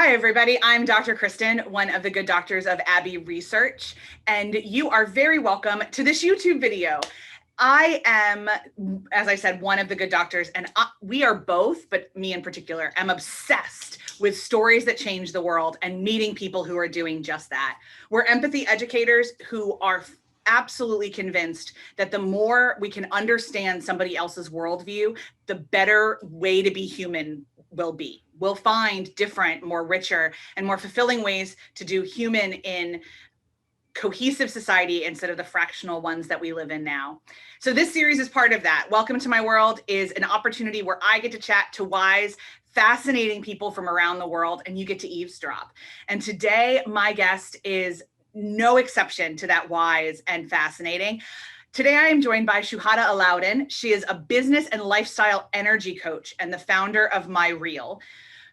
Hi, everybody. I'm Dr. Kristen, one of the good doctors of Abbey Research, and you are very welcome to this YouTube video. I am, as I said, one of the good doctors, and we are both, but me in particular, am obsessed with stories that change the world and meeting people who are doing just that. We're empathy educators who are absolutely convinced that the more we can understand somebody else's worldview, the better way to be human will be. We'll find different, more richer, and more fulfilling ways to do human in cohesive society instead of the fractional ones that we live in now. So this series is part of that. Welcome to My World is an opportunity where I get to chat to wise, fascinating people from around the world, and you get to eavesdrop. And today, my guest is no exception to that wise and fascinating. Today, I am joined by Shuhada Alauddin. She is a business and lifestyle energy coach and the founder of MYRYL.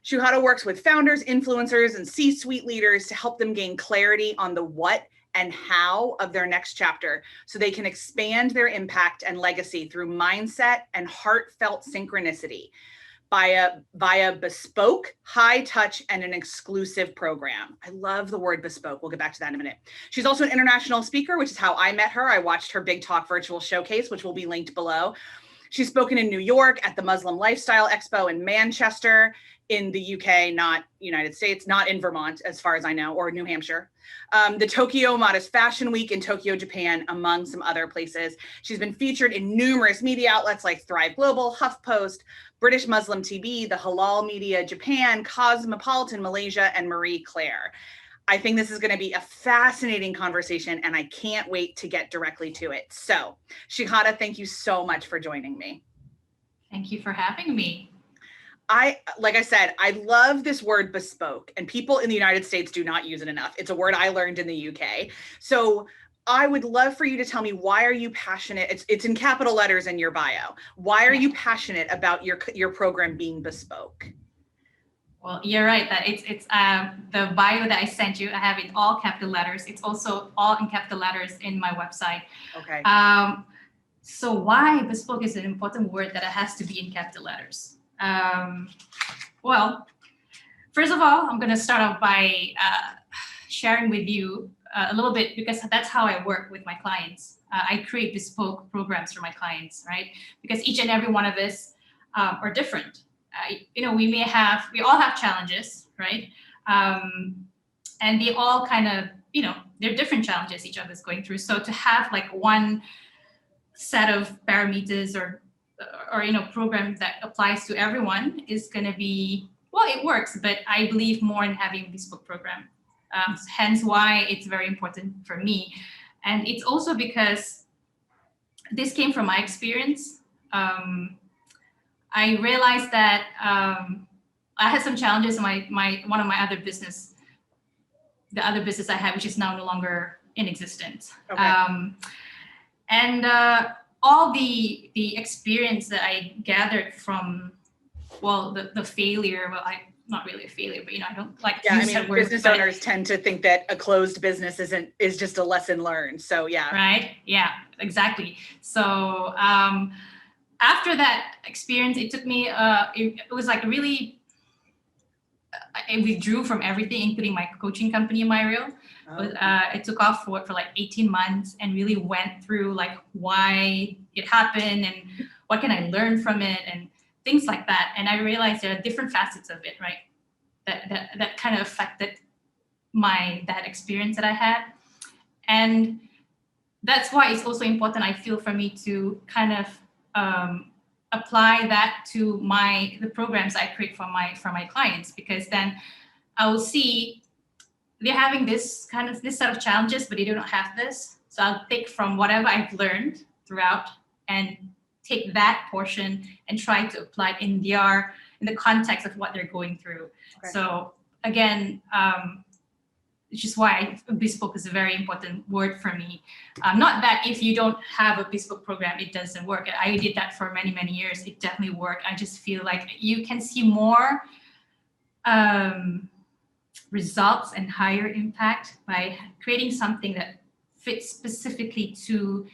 Shuhada works with founders, influencers, and C-suite leaders to help them gain clarity on the what and how of their next chapter so they can expand their impact and legacy through mindset and heartfelt synchronicity via bespoke, high touch, and an exclusive program. I love the word bespoke. We'll get back to that in a minute. She's also an international speaker, which is how I met her. I watched her Big Talk virtual showcase, which will be linked below. She's spoken in New York at the Muslim Lifestyle Expo in Manchester, in the UK, not United States, not in Vermont, as far as I know, or New Hampshire. The Tokyo Modest Fashion Week in Tokyo, Japan, among some other places. She's been featured in numerous media outlets like Thrive Global, HuffPost, British Muslim TV, the Halal Media Japan, Cosmopolitan Malaysia, and Marie Claire. I think this is going to be a fascinating conversation, and I can't wait to get directly to it. So, Shuhada, thank you so much for joining me. Thank you for having me. Like I said, I love this word bespoke, and people in the United States do not use it enough. It's a word I learned in the UK. So I would love for you to tell me, why are you passionate? It's in capital letters in your bio. Why are you passionate about your program being bespoke? Well, you're right that it's the bio that I sent you. I have it all capital letters. It's also all in capital letters in my website. Okay. So why bespoke is an important word that it has to be in capital letters? Well, first of all, I'm going to start off by sharing with you a little bit, because that's how I work with my clients. I create bespoke programs for my clients, right? Because each and every one of us are different. We all have challenges, right? And they all kind of, they're different challenges each of us going through. So to have like one set of parameters or program that applies to everyone is going to be, well, it works, but I believe more in having a bespoke program. Hence why it's very important for me. And it's also because this came from my experience. I realized that I had some challenges in one of my other business, the other business I had, which is now no longer in existence. Okay. All the experience that I gathered from, well, the failure, well, not really a failure, but I don't like to use that word. Business owners tend to think that a closed business is just a lesson learned. So yeah. Right. Yeah, exactly. So after that experience, it took me, it was like really, I withdrew from everything, including my coaching company, MYRYL. It took off for like 18 months and really went through like why it happened and what can I learn from it and things like that. And I realized there are different facets of it, right? That kind of affected that experience that I had. And that's why it's also important, I feel, for me to kind of apply that to the programs I create for my clients, because then I will see they're having this set of challenges, but they do not have this. So I'll take from whatever I've learned throughout and take that portion and try to apply it in the context of what they're going through. Okay. So again, which is why bespoke is a very important word for me. Not that if you don't have a bespoke program, it doesn't work. I did that for many, many years. It definitely worked. I just feel like you can see more results and higher impact by creating something that fits specifically to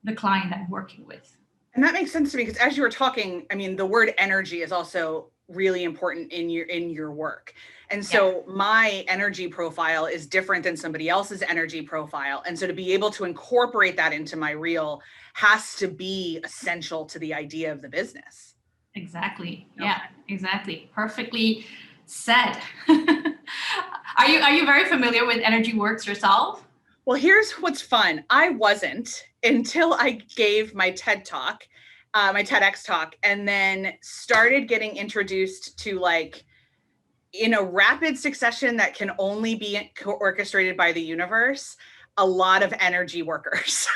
the client that I'm working with. And that makes sense to me, because as you were talking, the word energy is also really important in your work. And so my energy profile is different than somebody else's energy profile. And so to be able to incorporate that into MYRYL has to be essential to the idea of the business. Exactly. Okay. Yeah, exactly. Perfectly said. Are you very familiar with Energy Works yourself? Well, here's what's fun. I wasn't until I gave my TED talk, my TEDx talk, and then started getting introduced to, like, in a rapid succession that can only be orchestrated by the universe, a lot of energy workers.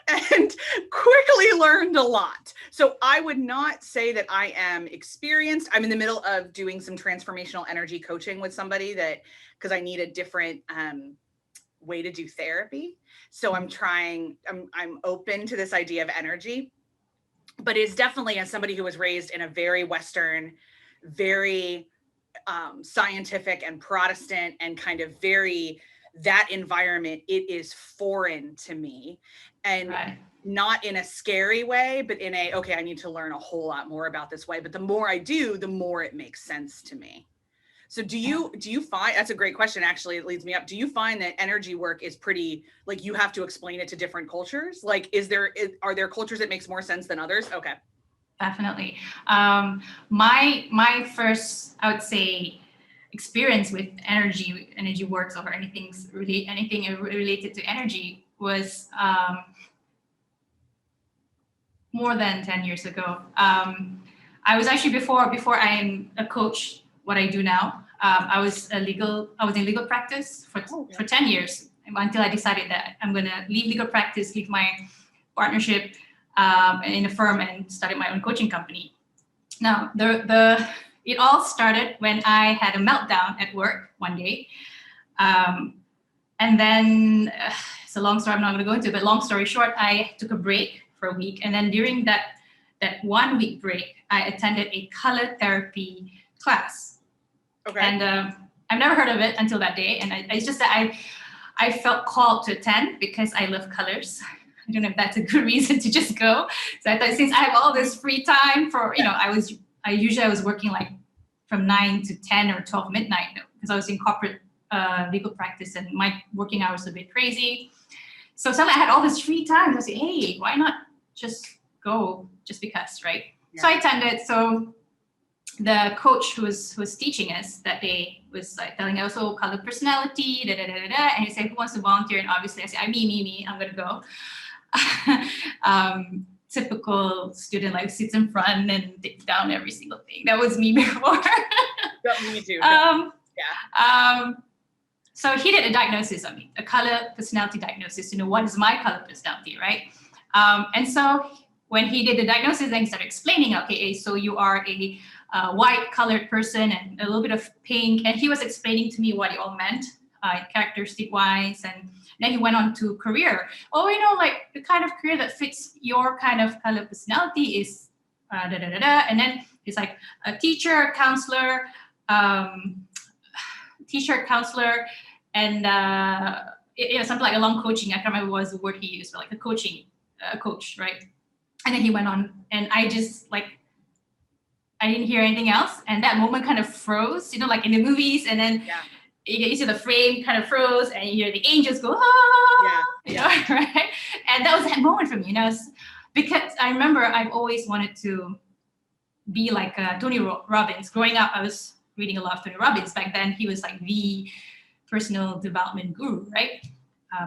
And quickly learned a lot. So I would not say that I am experienced. I'm in the middle of doing some transformational energy coaching with somebody, that because I need a different way to do therapy. So I'm open to this idea of energy, but it's definitely, as somebody who was raised in a very Western, very scientific and Protestant and kind of very, that environment, it is foreign to me. And not in a scary way, but in a, okay, I need to learn a whole lot more about this way. But the more I do, the more it makes sense to me. So do you find, that's a great question, actually, it leads me up. Do you find that energy work is pretty, like, you have to explain it to different cultures? Like, are there cultures that makes more sense than others? Okay. Definitely. My first, I would say, experience with energy works, or anything related to energy was more than 10 years ago. I was actually, before I'm a coach, what I do now, I was in legal practice for 10 years, until I decided that I'm going to leave legal practice, leave my partnership in a firm, and started my own coaching company. Now, it all started when I had a meltdown at work one day. And then, it's a long story, I'm not going to go into it, but long story short, I took a break for a week. And then during that 1 week break, I attended a color therapy class. Okay. And I've never heard of it until that day. And it's just that I felt called to attend because I love colors. I don't know if that's a good reason to just go. So I thought, since I have all this free time for, I usually was working like from 9 to 10 or 12 midnight, because I was in corporate legal practice, and my working hours were a bit crazy. So suddenly I had all this free time. I was like, hey, why not just go just because, right? Yeah. So I attended. So the coach who was teaching us that day was like telling us, oh, color personality, and he said, who wants to volunteer? And obviously I said, me, I'm gonna go. Typical student, like, sits in front and takes down every single thing. That was me before. Me too. So he did a diagnosis on me, a color personality diagnosis. What is my color personality, right? And so when he did the diagnosis, then he started explaining, okay, so you are a white colored person and a little bit of pink. And he was explaining to me what it all meant, characteristic wise. And then he went on to career. Oh, like the kind of career that fits your kind of color personality is And then he's like a teacher, counselor, and something like along coaching. I can't remember what was the word he used, but like a coach, right? And then he went on, and I just I didn't hear anything else. And that moment kind of froze, like in the movies, and then you see the frame kind of froze, and you hear the angels go, right? And that was that moment for me, because I remember I've always wanted to be like Tony Robbins. Growing up, I was reading a lot of Tony Robbins. Back then, he was like the personal development guru, right?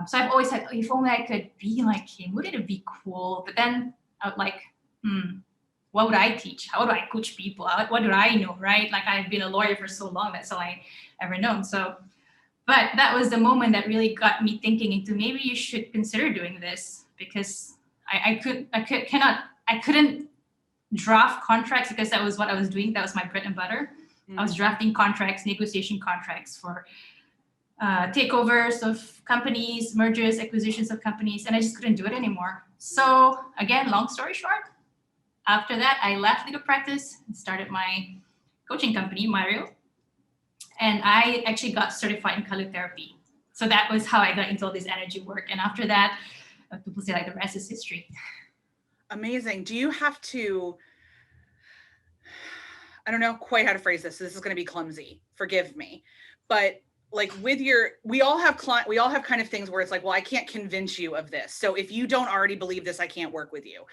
So I've always said, if only I could be like him, wouldn't it be cool? But then I would what would I teach? How do I coach people? What do I know, right? Like, I've been a lawyer for so long, that's all I ever known. So, but that was the moment that really got me thinking into, maybe you should consider doing this, because I couldn't draft contracts, because that was what I was doing. That was my bread and butter. I was drafting contracts, negotiation contracts for takeovers of companies, mergers, acquisitions of companies, and I just couldn't do it anymore. So again, long story short, after that, I left legal practice and started my coaching company, MYRYL, and I actually got certified in color therapy. So that was how I got into all this energy work. And after that, people say like the rest is history. Amazing. Do you have to, I don't know quite how to phrase this, so this is going to be clumsy. Forgive me. But like with we all have kind of things where it's like, well, I can't convince you of this. So if you don't already believe this, I can't work with you.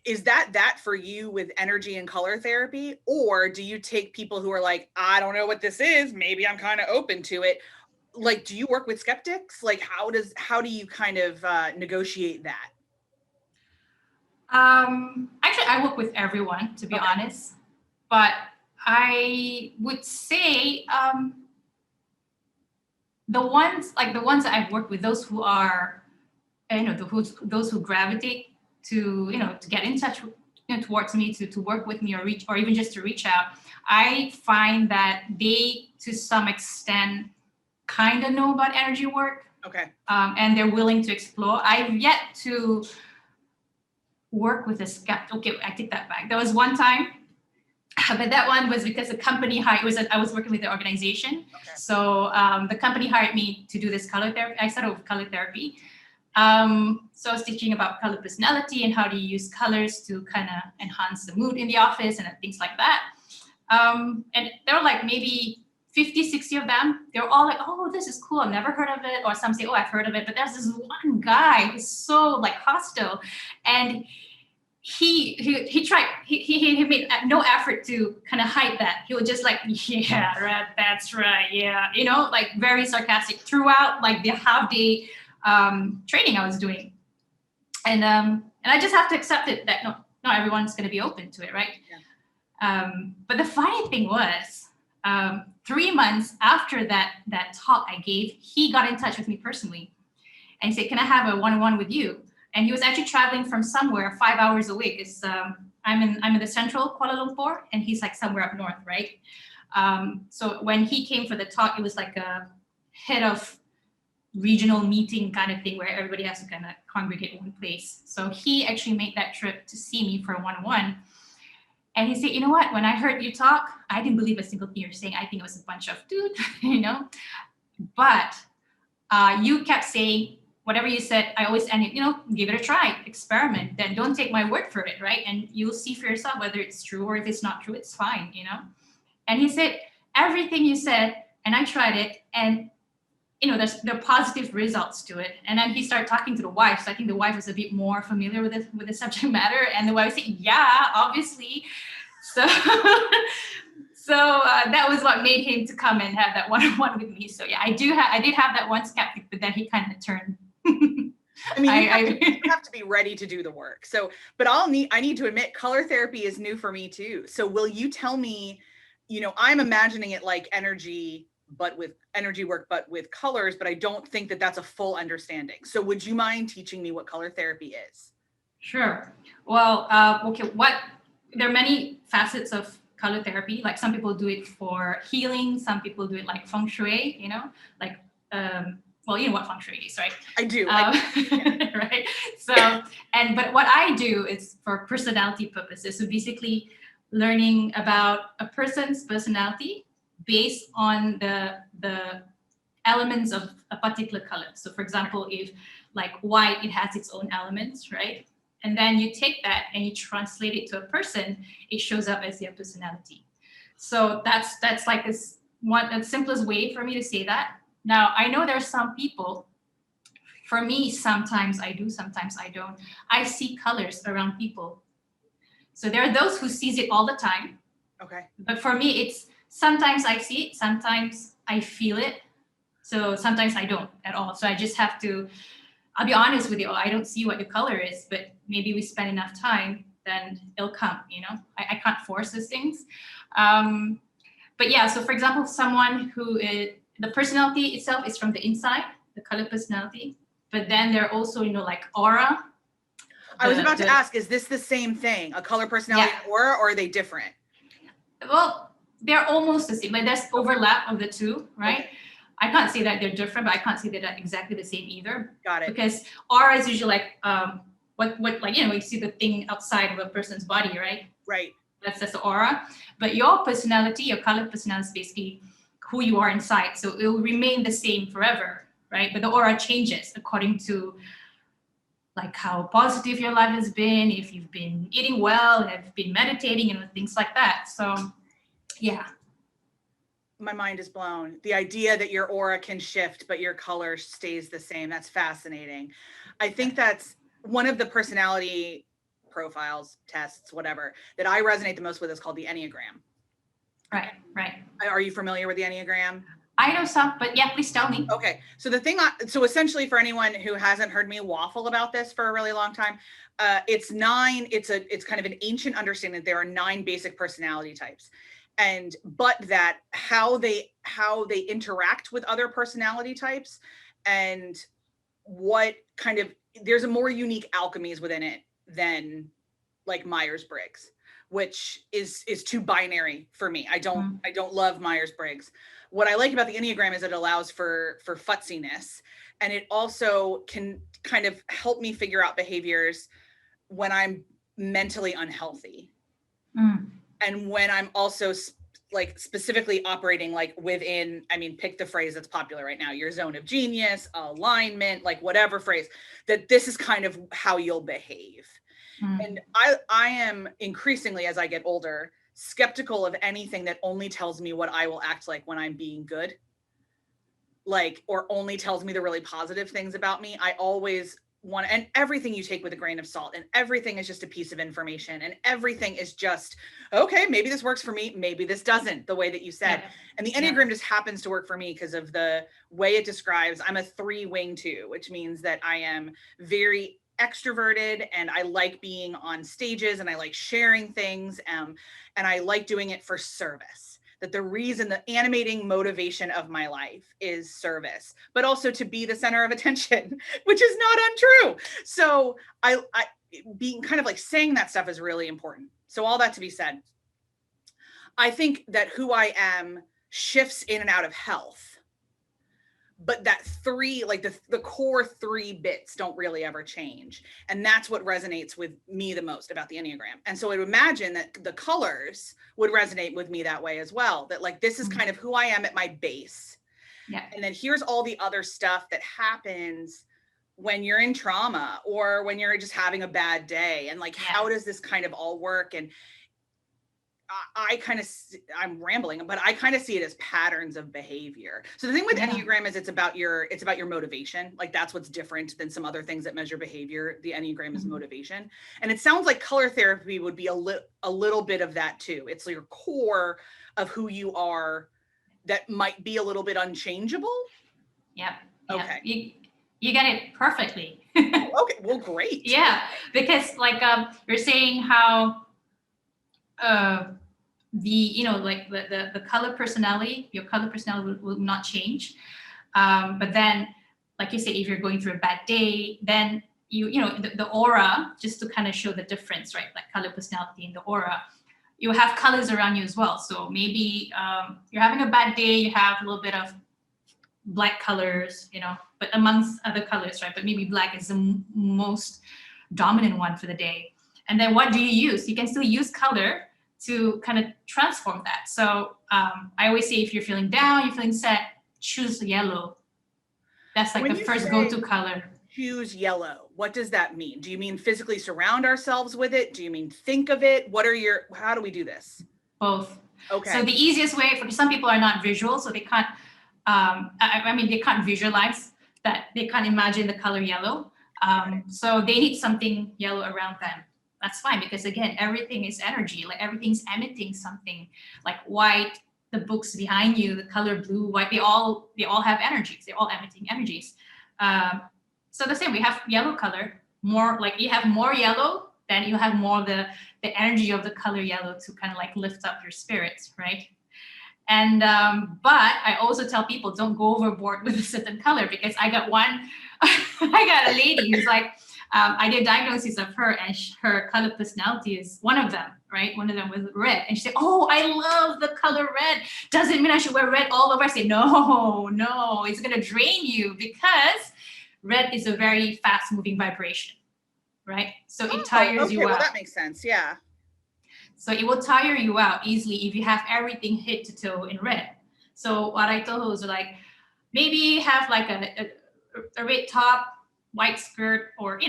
Is that for you with energy and color therapy? Or do you take people who are like, I don't know what this is, maybe I'm kind of open to it? Like, do you work with skeptics? Like, how do you kind of negotiate that? Actually, I work with everyone, to be honest, but I would say the ones that I've worked with, those who are, those who gravitate to, to get in touch, towards me, to work with me, or even just to reach out, I find that they, to some extent, kind of know about energy work. Okay. And they're willing to explore. I've yet to work with a skeptic. Okay, I take that back. There was one time, but that one was because the company I was working with the organization. Okay. So the company hired me to do this color therapy. I started with color therapy. So I was teaching about color personality and how to use colors to kind of enhance the mood in the office and things like that. And there were like maybe 50, 60 of them. They're all like, oh, this is cool, I've never heard of it. Or some say, oh, I've heard of it. But there's this one guy who's so like hostile. And he tried, he made no effort to kind of hide that. He was just like, yeah, right, that's right, yeah. Like very sarcastic throughout like the half day training I was doing. And I just have to accept it that not everyone's going to be open to it, right? Yeah. But the funny thing was, 3 months after that talk I gave, he got in touch with me personally and he said, can I have a one-on-one with you? And he was actually traveling from somewhere 5 hours away, because I'm in the central Kuala Lumpur and he's like somewhere up north, right? So when he came for the talk, it was like a head of regional meeting kind of thing where everybody has to kind of congregate in one place. So he actually made that trip to see me for a one-on-one. And he said, you know what, when I heard you talk, I didn't believe a single thing you're saying. I think it was a bunch of dude, But you kept saying, whatever you said, I always end it, give it a try, experiment. Then don't take my word for it, right? And you'll see for yourself whether it's true, or if it's not true, it's fine, And he said, everything you said, and I tried it, and there are positive results to it. And then he started talking to the wife. So I think the wife was a bit more familiar with the subject matter. And the wife said, yeah, obviously. So that was what made him to come and have that one-on-one with me. So yeah, I did have that one skeptic, but then he kind of turned. I mean, you have to be ready to do the work. So, but I need to admit, color therapy is new for me too. So will you tell me, I'm imagining it like energy work, but with colors, but I don't think that that's a full understanding. So would you mind teaching me what color therapy is? Sure. Well, okay. There are many facets of color therapy. Like some people do it for healing. Some people do it like feng shui, like, well, you know what feng shui is, right? I do. Right. So, but what I do is for personality purposes. So basically learning about a person's personality based on the elements of a particular color. So for example, if like white, it has its own elements, right? And then you take that and you translate it to a person, it shows up as their personality. So that's like the simplest way for me to say that. Now, I know there are some people, for me, sometimes I do, sometimes I don't. I see colors around people. So there are those who sees it all the time. Okay. But for me, it's sometimes I see it, sometimes I feel it. So sometimes I don't at all. So I just have to, I'll be honest with you, I don't see what your color is, but maybe we spend enough time, then it'll come, I can't force those things. But yeah, so for example, someone who is, the personality itself is from the inside, the color personality, but then there are also, like aura. I was about to ask, is this the same thing, a color personality and aura, or are they different? Well, they're almost the same, like there's overlap of the two, right? Okay. I can't say that they're different, but I can't say that they're exactly the same either. Got it. Because aura is usually like what like you see the thing outside of a person's body, right? Right. That's the aura. But your personality, your color personality is basically who you are inside. So it will remain the same forever, right? But the aura changes according to like how positive your life has been, if you've been eating well, have been meditating and things like that. So Yeah. My mind is blown. The idea that your aura can shift, but your color stays the same. That's fascinating. I think that's one of the personality profiles, tests, whatever, that I resonate the most with is called the Enneagram. Right, right. Are you familiar with the Enneagram? I know some, but yeah, please tell me. Okay. So the thing, so essentially for anyone who hasn't heard me waffle about this for a really long time, it's kind of an ancient understanding that there are 9 basic personality types. But that how they interact with other personality types and what kind of, there's a more unique alchemies within it than like Myers-Briggs, which is too binary for me. I don't love Myers-Briggs. What I like about the Enneagram is it allows for futziness, and it also can kind of help me figure out behaviors when I'm mentally unhealthy. And when I'm also like specifically operating like within, I mean, pick the phrase that's popular right now, your zone of genius, alignment, like whatever phrase, that this is kind of how you'll behave. And I am increasingly, as I get older, skeptical of anything that only tells me what I will act like when I'm being good, like, or only tells me the really positive things about me. I always want, and everything you take with a grain of salt, and everything is just a piece of information, and everything is just, okay, maybe this works for me, maybe this doesn't, the way that you said. Yeah. And the Enneagram just happens to work for me because of the way it describes, I'm a 3-wing 2, which means that I am very extroverted, and I like being on stages, and I like sharing things, and I like doing it for service. That the reason, the animating motivation of my life is service, but also to be the center of attention, which is not untrue. So I being kind of like saying that stuff is really important. So all that to be said, I think that who I am shifts in and out of health, but that 3, like the core 3 bits don't really ever change. And that's what resonates with me the most about the Enneagram. And so I would imagine that the colors would resonate with me that way as well, that like, this is kind of who I am at my base. Yeah. And then here's all the other stuff that happens when you're in trauma or when you're just having a bad day. And like, how does this kind of all work? And I'm rambling, but I kind of see it as patterns of behavior. So the thing with Enneagram is it's about your motivation. Like that's what's different than some other things that measure behavior. The Enneagram is motivation. And it sounds like color therapy would be a little bit of that too. It's your core of who you are that might be a little bit unchangeable. Yeah. Okay. You get it perfectly. Okay. Well, great. Yeah. Because like you're saying how the color personality, your color personality will not change. But then, like you said, if you're going through a bad day, then the aura, just to kind of show the difference, right? Like color personality and the aura, you have colors around you as well. So maybe you're having a bad day, you have a little bit of black colors, but amongst other colors, right? But maybe black is the most dominant one for the day. And then what do you use? You can still use color to kind of transform that. So I always say, if you're feeling down, you're feeling sad, choose yellow. That's like the first go-to color. Choose yellow. What does that mean? Do you mean physically surround ourselves with it? Do you mean think of it? How do we do this? Both. Okay. So the easiest way, for some people are not visual, so they can't, they can't visualize that, they can't imagine the color yellow. So they need something yellow around them. That's fine, because again, everything is energy, like everything's emitting something. Like white, the books behind you, the color blue, white, they all have energies. They're all emitting energies. So the same, we have yellow color, more like you have more yellow, then you have more of the energy of the color yellow to kind of like lift up your spirits, right? And but I also tell people, don't go overboard with a certain color, because I got a lady who's like, I did diagnosis of her, and her color personality is one of them, right? One of them was red. And she said, oh, I love the color red. Does it mean I should wear red all over? I said, no, it's going to drain you, because red is a very fast moving vibration, right? So it tires you out. Well, that makes sense. Yeah. So it will tire you out easily if you have everything head to toe in red. So what I told her was like, maybe have like a red top, white skirt, or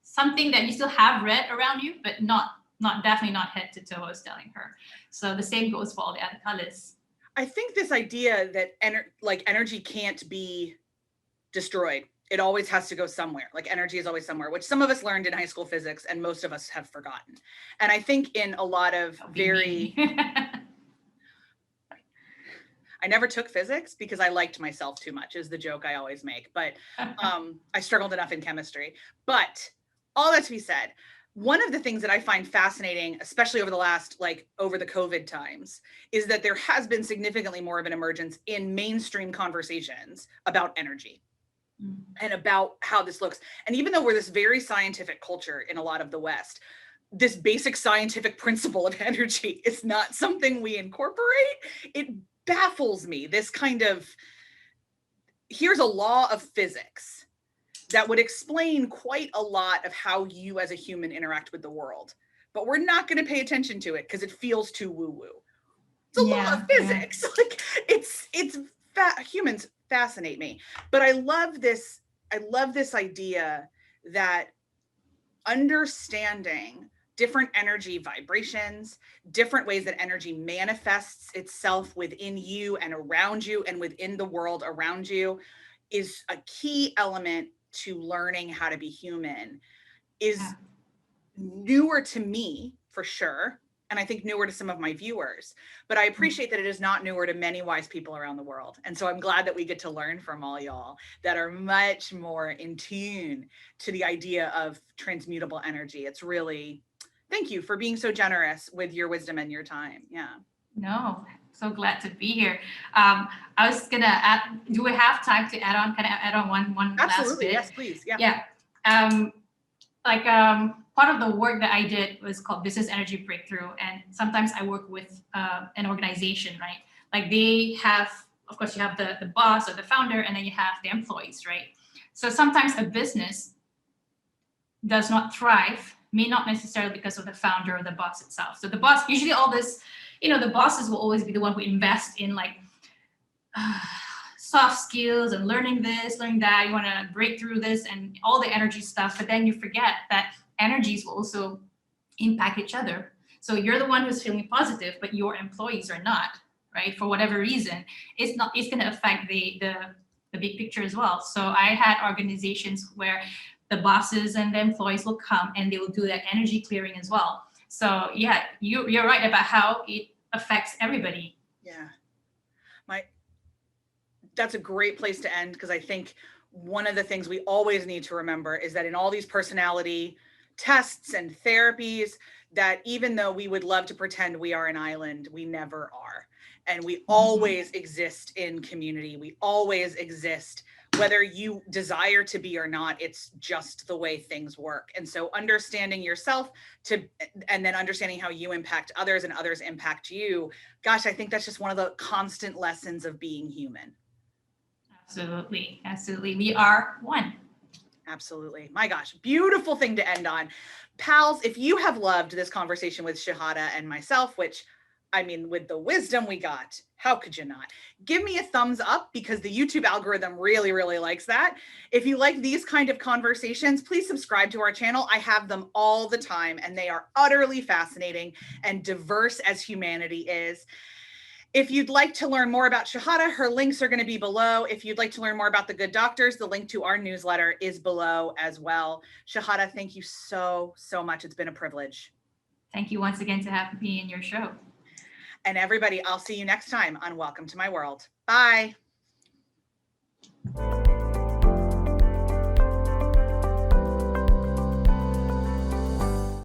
something that you still have red around you, but not definitely not head to toe, I was telling her. So the same goes for all the other colors. I think this idea that energy can't be destroyed. It always has to go somewhere. Like energy is always somewhere, which some of us learned in high school physics and most of us have forgotten. And I think in a lot of I never took physics because I liked myself too much, is the joke I always make. But I struggled enough in chemistry. But all that to be said, one of the things that I find fascinating, especially over the last, over the COVID times, is that there has been significantly more of an emergence in mainstream conversations about energy and about how this looks. And even though we're this very scientific culture in a lot of the West, this basic scientific principle of energy is not something we incorporate. It baffles me. This kind of, here's a law of physics that would explain quite a lot of how you as a human interact with the world, but we're not going to pay attention to it because it feels too woo-woo. It's a law of physics. Like humans fascinate me, but I love this idea that understanding different energy vibrations, different ways that energy manifests itself within you and around you and within the world around you is a key element to learning how to be human, is newer to me for sure. And I think newer to some of my viewers, but I appreciate that it is not newer to many wise people around the world. And so I'm glad that we get to learn from all y'all that are much more in tune to the idea of transmutable energy. It's really, thank you for being so generous with your wisdom and your time. Yeah. No, so glad to be here. I was gonna add, do we have time to add on? Can I add on one last bit? Yes, please. Yeah. Yeah. Part of the work that I did was called Business Energy Breakthrough. And sometimes I work with an organization, right? Like they have, of course, you have the boss or the founder, and then you have the employees, right? So sometimes a business does not thrive, may not necessarily because of the founder or the boss itself. So the boss, usually all this, the bosses will always be the one who invest in soft skills and learning this, learning that. You want to break through this and all the energy stuff, but then you forget that energies will also impact each other. So you're the one who's feeling positive, but your employees are not, right? For whatever reason, it's going to affect the big picture as well. So I had organizations where the bosses and the employees will come and they will do that energy clearing as well. So yeah, you're right about how it affects everybody. Yeah. That's a great place to end, because I think one of the things we always need to remember is that in all these personality tests and therapies, that even though we would love to pretend we are an island, we never are. And we always exist in community. We always exist, whether you desire to be or not. It's just the way things work. And so understanding yourself and then understanding how you impact others and others impact you. Gosh, I think that's just one of the constant lessons of being human. Absolutely. Absolutely. We are one. Absolutely. My gosh, beautiful thing to end on. Pals, if you have loved this conversation with Shuhada and myself, which, I mean, with the wisdom we got, how could you not? Give me a thumbs up, because the YouTube algorithm really, really likes that. If you like these kind of conversations, please subscribe to our channel. I have them all the time, and they are utterly fascinating and diverse as humanity is. If you'd like to learn more about Shuhada, her links are going to be below. If you'd like to learn more about the Good Doctors, the link to our newsletter is below as well. Shuhada, thank you so, so much. It's been a privilege. Thank you once again to have me in your show. And everybody, I'll see you next time on Welcome to My World. Bye.